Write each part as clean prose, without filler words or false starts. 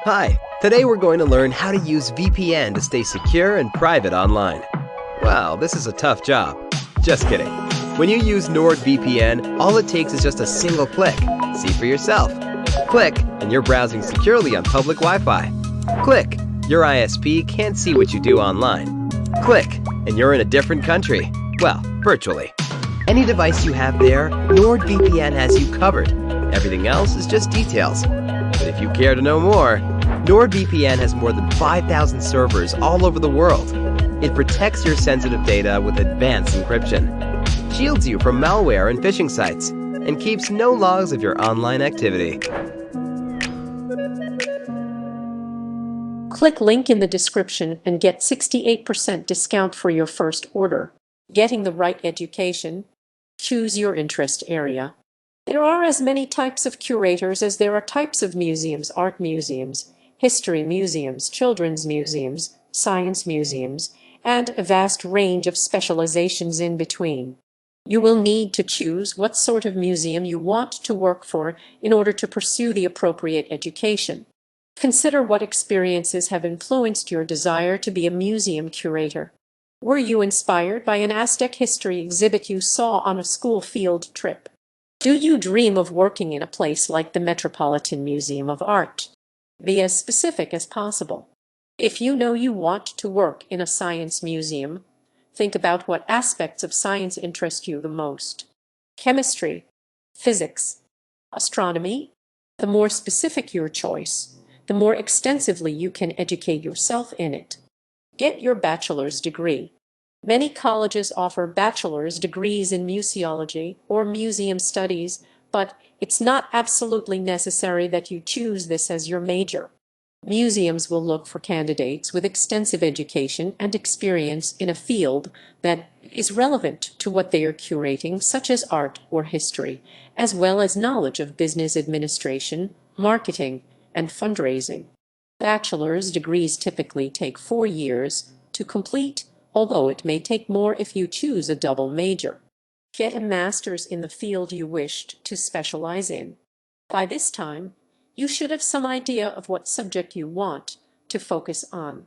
Hi, today we're going to learn how to use VPN to stay secure and private online. Wow, this is a tough job. Just kidding. When you use NordVPN, all it takes is just a single click. See for yourself. Click, and you're browsing securely on public Wi-Fi. Click, your ISP can't see what you do online. Click, and you're in a different country. Well, virtually. Any device you have there, NordVPN has you covered. Everything else is just details. But if you care to know more, NordVPN has more than 5,000 servers all over the world. It protects your sensitive data with advanced encryption, shields you from malware and phishing sites, and keeps no logs of your online activity. Click link in the description and get 68% discount for your first order. Getting the right education. Choose your interest area. There are as many types of curators as there are types of museums: art museums, history museums, children's museums, science museums, and a vast range of specializations in between. You will need to choose what sort of museum you want to work for in order to pursue the appropriate education. Consider what experiences have influenced your desire to be a museum curator. Were you inspired by an Aztec history exhibit you saw on a school field trip? Do you dream of working in a place like the Metropolitan Museum of Art? Be as specific as possible. If you know you want to work in a science museum, think about what aspects of science interest you the most. Chemistry, physics, astronomy. The more specific your choice, the more extensively you can educate yourself in it. Get your bachelor's degree. Many colleges offer bachelor's degrees in museology or museum studies, but it's not absolutely necessary that you choose this as your major. Museums will look for candidates with extensive education and experience in a field that is relevant to what they are curating, such as art or history, as well as knowledge of business administration, marketing, and fundraising. Bachelor's degrees typically take 4 years to complete, although it may take more if you choose a double major. Get a master's in the field you wished to specialize in. By this time, you should have some idea of what subject you want to focus on.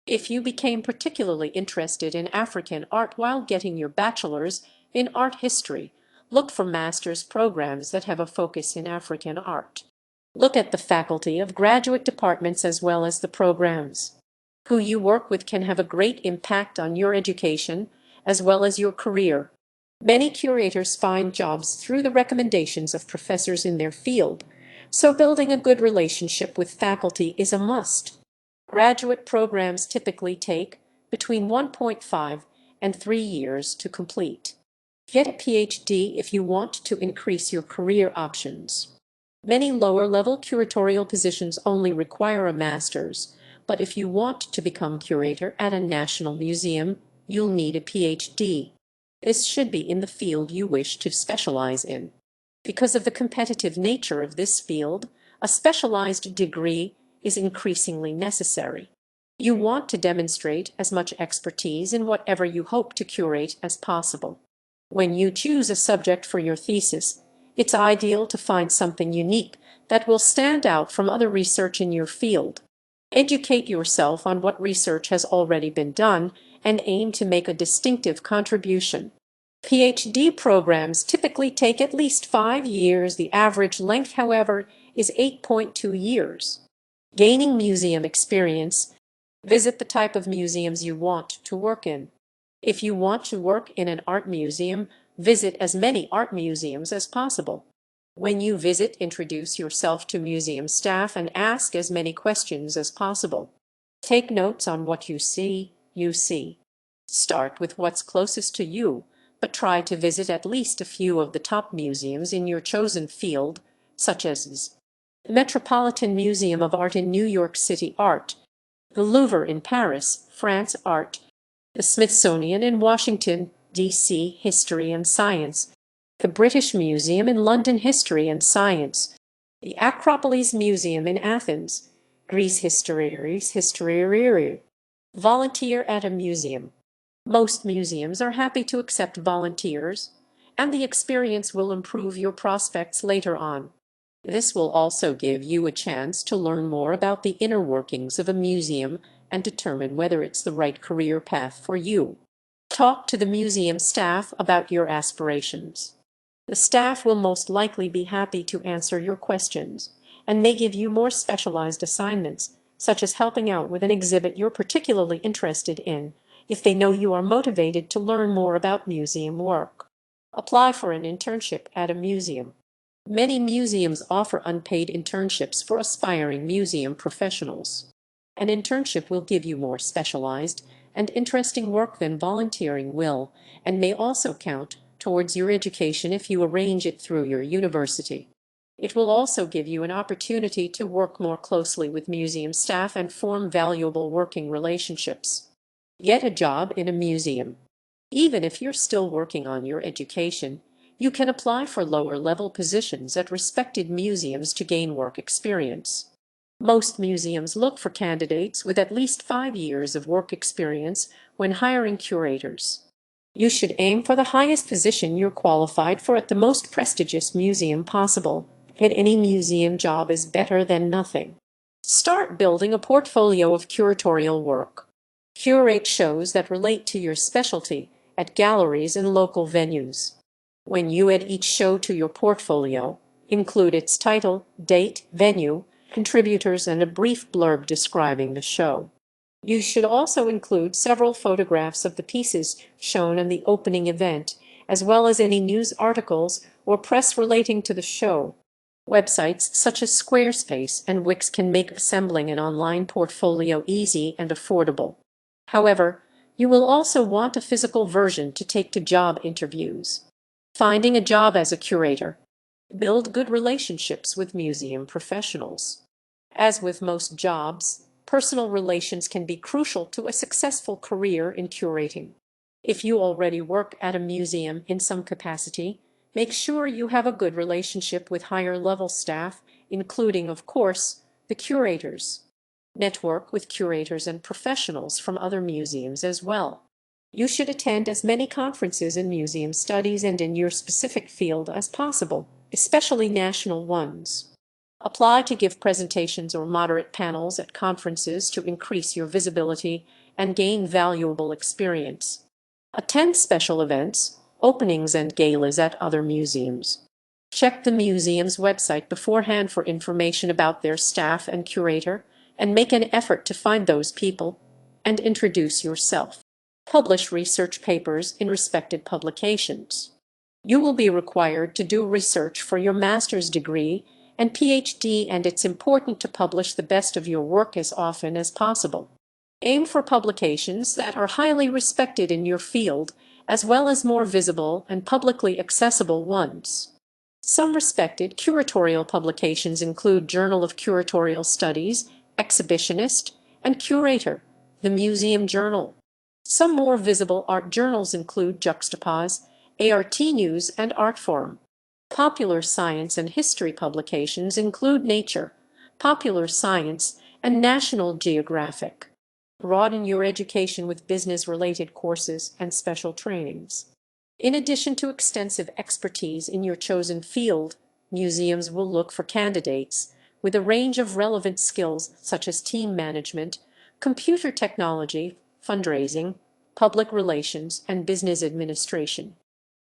If you became particularly interested in African art while getting your bachelor's in art history, look for master's programs that have a focus in African art. Look at the faculty of graduate departments as well as the programs. Who you work with can have a great impact on your education as well as your career. Many curators find jobs through the recommendations of professors in their field, so building a good relationship with faculty is a must. Graduate programs typically take between 1.5 and 3 years to complete. Get a PhD if you want to increase your career options. Many lower-level curatorial positions only require a master's, but if you want to become curator at a national museum, you'll need a PhD. This should be in the field you wish to specialize in. Because of the competitive nature of this field, a specialized degree is increasingly necessary. You want to demonstrate as much expertise in whatever you hope to curate as possible. When you choose a subject for your thesis, it's ideal to find something unique that will stand out from other research in your field. Educate yourself on what research has already been done and aim to make a distinctive contribution. PhD programs typically take at least 5 years. The average length, however, is 8.2 years. Gaining museum experience. Visit the type of museums you want to work in. If you want to work in an art museum, visit as many art museums as possible. When you visit, introduce yourself to museum staff and ask as many questions as possible. Take notes on what you see. Start with what's closest to you, but try to visit at least a few of the top museums in your chosen field, such as the Metropolitan Museum of Art in New York City Art, the Louvre in Paris, France Art, the Smithsonian in Washington, D.C. History and Science, the British Museum in London History and Science, the Acropolis Museum in Athens, Greece History. Volunteer at a museum. Most museums are happy to accept volunteers, and the experience will improve your prospects later on. This will also give you a chance to learn more about the inner workings of a museum and determine whether it's the right career path for you. Talk to the museum staff about your aspirations. The staff will most likely be happy to answer your questions and may give you more specialized assignments, such as helping out with an exhibit you're particularly interested in, if they know you are motivated to learn more about museum work. Apply for an internship at a museum. Many museums offer unpaid internships for aspiring museum professionals. An internship will give you more specialized and interesting work than volunteering will, and may also count towards your education if you arrange it through your university. It will also give you an opportunity to work more closely with museum staff and form valuable working relationships. Get a job in a museum. Even if you're still working on your education, you can apply for lower-level positions at respected museums to gain work experience. Most museums look for candidates with at least 5 years of work experience when hiring curators. You should aim for the highest position you're qualified for at the most prestigious museum possible. Get any museum job is better than nothing. Start building a portfolio of curatorial work. Curate shows that relate to your specialty at galleries and local venues. When you add each show to your portfolio, include its title, date, venue, contributors, and a brief blurb describing the show. You should also include several photographs of the pieces shown in the opening event, as well as any news articles or press relating to the show. Websites such as Squarespace and Wix can make assembling an online portfolio easy and affordable. However, you will also want a physical version to take to job interviews. Finding a job as a curator. Build good relationships with museum professionals. As with most jobs, personal relations can be crucial to a successful career in curating. If you already work at a museum in some capacity, make sure you have a good relationship with higher-level staff, including, of course, the curators. Network with curators and professionals from other museums as well. You should attend as many conferences in museum studies and in your specific field as possible, especially national ones. Apply to give presentations or moderate panels at conferences to increase your visibility and gain valuable experience. Attend special events, openings, and galas at other museums. Check the museum's website beforehand for information about their staff and curator, and make an effort to find those people and introduce yourself. Publish research papers in respected publications. You will be required to do research for your master's degree and PhD, and it's important to publish the best of your work as often as possible. Aim for publications that are highly respected in your field, as well as more visible and publicly accessible ones. Some respected curatorial publications include Journal of Curatorial Studies, Exhibitionist, and Curator, the Museum Journal. Some more visible art journals include Juxtapose, ART News, and Artforum. Popular science and history publications include Nature, Popular Science, and National Geographic. Broaden your education with business-related courses and special trainings. In addition to extensive expertise in your chosen field, museums will look for candidates with a range of relevant skills such as team management, computer technology, fundraising, public relations, and business administration.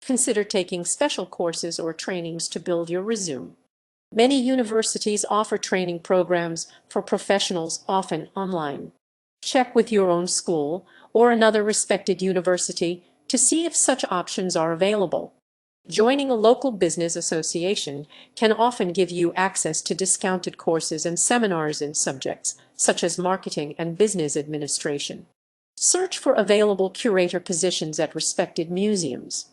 Consider taking special courses or trainings to build your resume. Many universities offer training programs for professionals, often online. Check with your own school or another respected university to see if such options are available. Joining a local business association can often give you access to discounted courses and seminars in subjects such as marketing and business administration. Search for available curator positions at respected museums.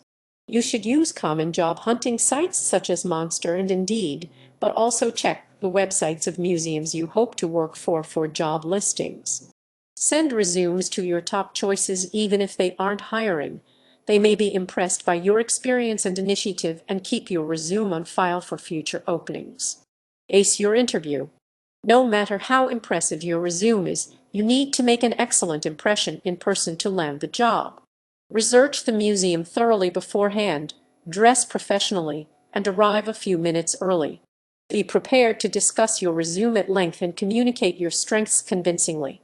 You should use common job hunting sites such as Monster and Indeed, but also check the websites of museums you hope to work for job listings. Send resumes to your top choices even if they aren't hiring. They may be impressed by your experience and initiative and keep your resume on file for future openings. Ace your interview. No matter how impressive your resume is, you need to make an excellent impression in person to land the job. Research the museum thoroughly beforehand, dress professionally, and arrive a few minutes early. Be prepared to discuss your resume at length and communicate your strengths convincingly.